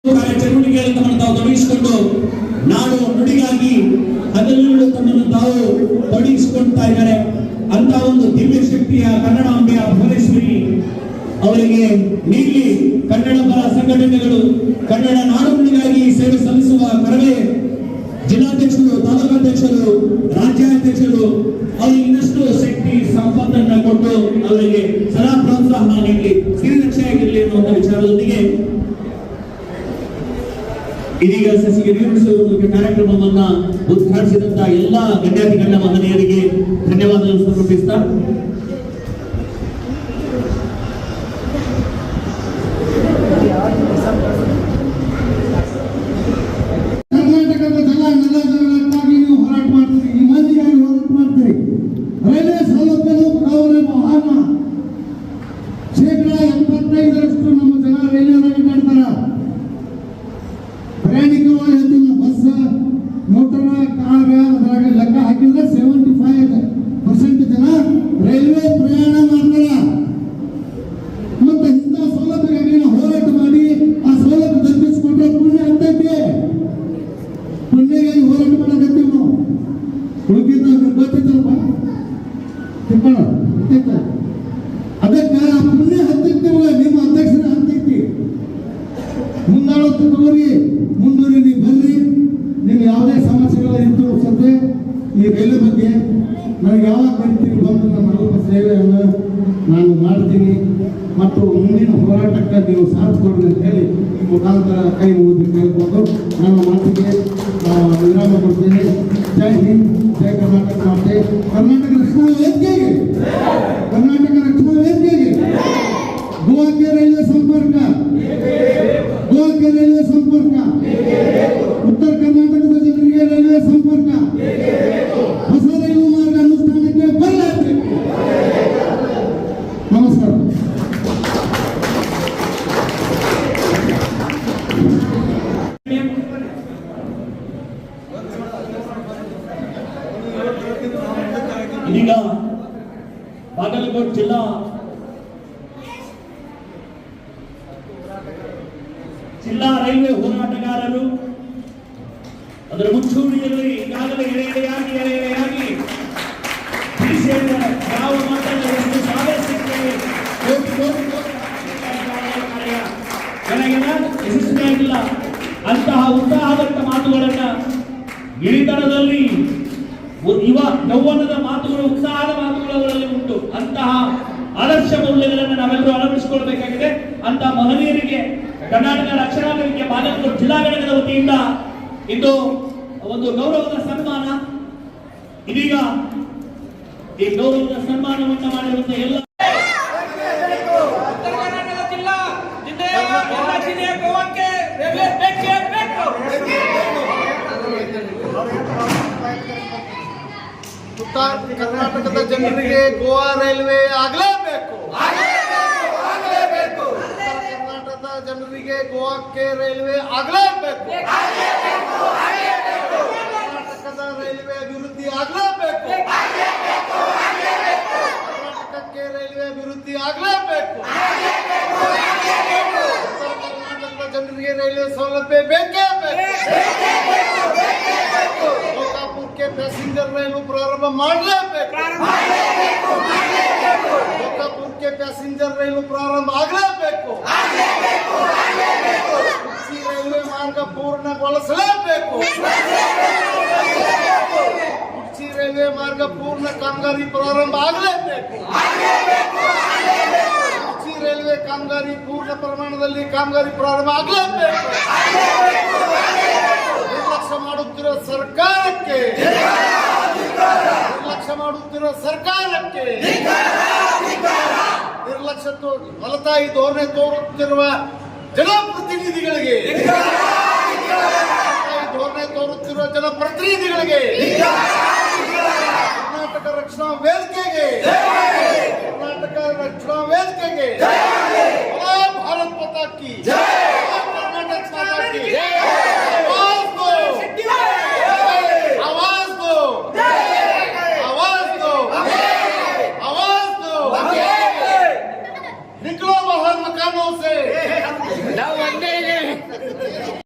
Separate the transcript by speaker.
Speaker 1: ಚಟುವಟಿಕೆಯಲ್ಲಿ ತಮ್ಮನ್ನು ತಾವು ತೊಡಗಿಸಿಕೊಂಡು ನಾಡು ನುಡಿಗಾಗಿ ಹಗಲಿರುಳು ತಮ್ಮನ್ನು ತಾವು ತೊಡಗಿಸಿಕೊಳ್ತಾ ಇದ್ದಾರೆ. ಅಂತ ಒಂದು ದಿವ್ಯ ಶಕ್ತಿಯ ಕನ್ನಡಾಂಬೆಯ ಭುವನೇಶ್ವರಿ ಅವರಿಗೆ ನೀಡಿ ಕನ್ನಡ ಪರ ಸಂಘಟನೆಗಳು ಕನ್ನಡ ನಾಡು ನುಡಿಗಾಗಿ ಸೇವೆ ಸಲ್ಲಿಸುವ ಕರವೇ ಜಿಲ್ಲಾಧ್ಯಕ್ಷರು, ತಾಲೂಕಾಧ್ಯಕ್ಷರು, ರಾಜ್ಯಾಧ್ಯಕ್ಷರು ಅವರಿಗೆ ಇನ್ನಷ್ಟು ಶಕ್ತಿ ಸಂಪತ್ತನ್ನು ಕೊಟ್ಟು ಅವರಿಗೆ ಸದಾ ಪ್ರೋತ್ಸಾಹ ನೀಡಿ ಶ್ರೀರಕ್ಷೆಯಾಗಿರಲಿ ಅನ್ನುವಂಥ ವಿಚಾರದೊಂದಿಗೆ ಇದೀಗ ಸಸಿಗೆ ನೀರಿಸುವ ಕಾರ್ಯಕ್ರಮವನ್ನ ಉದ್ಘಾಟಿಸಿದಂತಹ ಎಲ್ಲಾ ಗಣ್ಯಾತಿಗಣ್ಯ ಮಹನೀಯರಿಗೆ ಧನ್ಯವಾದಗಳು ಸಮರ್ಪಿಸ್ತಾ
Speaker 2: ಕರ್ನಾಟಕದ ಜನಕ್ಕಾಗಿ ನೀವು ಹೋರಾಟ ಮಾಡ್ತೀರಿ, ಈ ಮಂದಿಗಾಗಿ ಹೋರಾಟ ಮಾಡ್ತೀರಿ. ರೈಲ್ವೆ ಸೌಲಭ್ಯಗಳು ಮಹಾನ ಶೇಕಡಾ 75ರಷ್ಟು ನಮ್ಮ ಜನ ರೈಲ್ವೆ ಮಾಡ್ತಾರ. ಪ್ರಯಾಣಿಕವಾಗಿ ಹೇಳ್ತೀನಿ, ಬಸ್, ಮೋಟರ್, ಕಾರ್ ಅದ್ರಾಗ ಲೆಕ್ಕ ಹಾಕಿದ್ರೆ 75% ಜನ ರೈಲ್ವೆ ಪ್ರಯಾಣ ಮಾಡ್ತಾರ. ಮತ್ತೆ ಇಂಥ ಸೌಲಭ್ಯಕ್ಕಾಗಿ ನಾವು ಹೋರಾಟ ಮಾಡಿ ಆ ಸೌಲಭ್ಯ ದೊರಕಿಸಿಕೊಂಡ್ರೆ ಪುಣ್ಯ ಆಗ್ತೈತಿ. ಪುಣ್ಯಗಾಗಿ ಹೋರಾಟ ಮಾಡಕತ್ತೀವಿ ನಾವು. ಉಳಿದ ಗೊತ್ತಿತ್ತಲ್ಪ ತಿಪ್ಪಣ ಅದಕ್ಕೆ ಆ ಪುಣ್ಯ ಹತ್ತಿರ್ತೀವಲ್ಲ, ನಿಮ್ಮ ಅಧ್ಯಕ್ಷರ ಹತ್ತೈತಿ. ಮುಂದಾಳತ್ತು ತಗೋರಿ, ಮುಂದೂರಿ ಬರ್ರಿ. ನೀವು ಯಾವುದೇ ಸಮಸ್ಯೆಗಳ ಇತ್ತು ಸದ್ಯ ಈ ರೈಲ್ವೆ ಬಗ್ಗೆ ನನಗೆ ಯಾವಾಗ ಕರಿತೀರಿ ಬಂದು ನಮ್ಮ ಅಲ್ಪ ಸೇವೆಯನ್ನು ನಾನು ಮಾಡ್ತೀನಿ ಮತ್ತು ಮುಂದಿನ ಹೋರಾಟಕ್ಕೆ ನೀವು ಸಾಥ್ ಕೊಡ್ರಿ ಅಂತ ಹೇಳಿ ಈ ಮುಖಾಂತರ ಕೈ ಮುಗಿದು ಕೇಳ್ಕೊಂಡು ನನ್ನ ಮಾತಿಗೆ ವಿರಾಮ ಕೊಡ್ತೀನಿ. ಜೈ ಹಿಂದ್, ಜೈ ಕರ್ನಾಟಕ ಮಾತೆ. ಕರ್ನಾಟಕ ರಕ್ಷಣಾ ವೇದಿಕೆಗೆ, ಕರ್ನಾಟಕ ರಕ್ಷಣಾ ವೇದಿಕೆಗೆ ಗೋವಾಕ್ಕೆ ರೈಲ್ವೆ ಸಂಪರ್ಕ, ಗೋವಾಕ್ಕೆ ರೈಲ್ವೆ ಸಂಪರ್ಕ, ಉತ್ತರ ಕರ್ನಾಟಕದ ಜನರಿಗೆ ರೈಲ್ವೆ ಸಂಪರ್ಕ, ಹೊಸ ರೈಲು ಮಾರ್ಗ ಅನುಷ್ಠಾನಕ್ಕೆ ಬರಲಾಗ್ತದೆ. ನಮಸ್ಕಾರ.
Speaker 1: ಇದೀಗ ಬಾಗಲಕೋಟೆ ಜಿಲ್ಲಾ ರೈಲ್ವೆ ಹೋರಾಟಗಾರರು ಅದರ ಮುಂಚೂಣಿಯಲ್ಲಿ ಈಗಾಗಲೇ ಎಳೆಯಾಗಿ ಯಾವ ಮಾತನ್ನು ಎಷ್ಟು ಸಾಧಿಸಿದ್ದೇವೆ, ಯಶಸ್ವಿಯಾಗಿಲ್ಲ ಅಂತಹ ಉತ್ಸಾಹದಂತ ಮಾತುಗಳನ್ನ ಗಿರಿತನದಲ್ಲಿ ಯೌವನದ ಮಾತುಗಳು, ಉತ್ಸಾಹದ ಮಾತುಗಳಲ್ಲಿ ಉಂಟು. ಅಂತಹ ಆದರ್ಶ ಮೌಲ್ಯಗಳನ್ನು ನಾವೆಲ್ಲರೂ ಅಳವಡಿಸಿಕೊಳ್ಬೇಕಾಗಿದೆ. ಅಂತ ಮಹನೀಯರಿಗೆ ಕರ್ನಾಟಕ ರಕ್ಷಣಾ ವೇದಿಕೆ ಬಾಗಲಕೋಟೆ ಜಿಲ್ಲಾ ಘಟಕದ ವತಿಯಿಂದ ಇದು ಒಂದು ಗೌರವದ ಸನ್ಮಾನ. ಇದೀಗ ಈ ಗೌರವದ ಸನ್ಮಾನವನ್ನು ಮಾಡಿರುವಂತಹ ಎಲ್ಲ
Speaker 2: ಉತ್ತರ ಕರ್ನಾಟಕದ ಜನರಿಗೆ ಗೋವಾ ರೈಲ್ವೆ ಆಗಲೇಬೇಕು. ಕರ್ನಾಟಕದ ಜನರಿಗೆ ಗೋವಾಕ್ಕೆ ರೈಲ್ವೆ ಆಗಲೇಬೇಕು. ಕರ್ನಾಟಕದ ರೈಲ್ವೆ ಅಭಿವೃದ್ಧಿ ಆಗಲೇಬೇಕು. ಕರ್ನಾಟಕಕ್ಕೆ ರೈಲ್ವೆ ಅಭಿವೃದ್ಧಿ ಆಗಲೇಬೇಕು. ಉತ್ತರ ಕರ್ನಾಟಕದ ಜನರಿಗೆ ರೈಲ್ವೆ ಸೌಲಭ್ಯ ಬೇಕೇ ಬೇಕು. ಲೋಕಾಪುರಕ್ಕೆ ಪ್ಯಾಸೆಂಜರ್ ರೈಲು ಪ್ರಾರಂಭ ಮಾಡಲೇಬೇಕು. ಲೋಕಾಪುರಕ್ಕೆ ಪ್ಯಾಸೆಂಜರ್ ರೈಲು ಪ್ರಾರಂಭ ಆಗಲೇಬೇಕು. ಕುರ್ಚಿ ರೈಲ್ವೆ ಮಾರ್ಗ ಪೂರ್ಣಗೊಳಿಸಲೇಬೇಕು. ಕುರ್ಚಿ ರೈಲ್ವೆ ಮಾರ್ಗ ಪೂರ್ಣ ಕಾಮಗಾರಿ ಪ್ರಾರಂಭ ಆಗಲೇಬೇಕು. ಕುರ್ಚಿ ರೈಲ್ವೆ ಕಾಮಗಾರಿ ಪೂರ್ಣ ಪ್ರಮಾಣದಲ್ಲಿ ಕಾಮಗಾರಿ ಪ್ರಾರಂಭ ಆಗಲೇಬೇಕು. ನಿರ್ಲಕ್ಷ್ಯ ಮಾಡುತ್ತಿರೋ ಸರ್ಕಾರಕ್ಕೆ, ನಿರ್ಲಕ್ಷ್ಯ ಮಾಡುತ್ತಿರೋ ಸರ್ಕಾರಕ್ಕೆ, ನಿರ್ಲಕ್ಷ್ಯ ಫಲತಾಯಿ ಧೋರಣೆ ತೋರುತ್ತಿರುವ ಜನಪ್ರತಿನಿಧಿಗಳಿಗೆ, ಧೋರಣೆ ತೋರುತ್ತಿರುವ ಜನಪ್ರತಿನಿಧಿಗಳಿಗೆ, ಕರ್ನಾಟಕ ರಕ್ಷಣಾ ವೇದಿಕೆಗೆ, ಕರ್ನಾಟಕ ರಕ್ಷಣಾ ವೇದಿಕೆಗೆ ಭಾರತ್ ಮಾತಾ ಕಿ ಜೈ.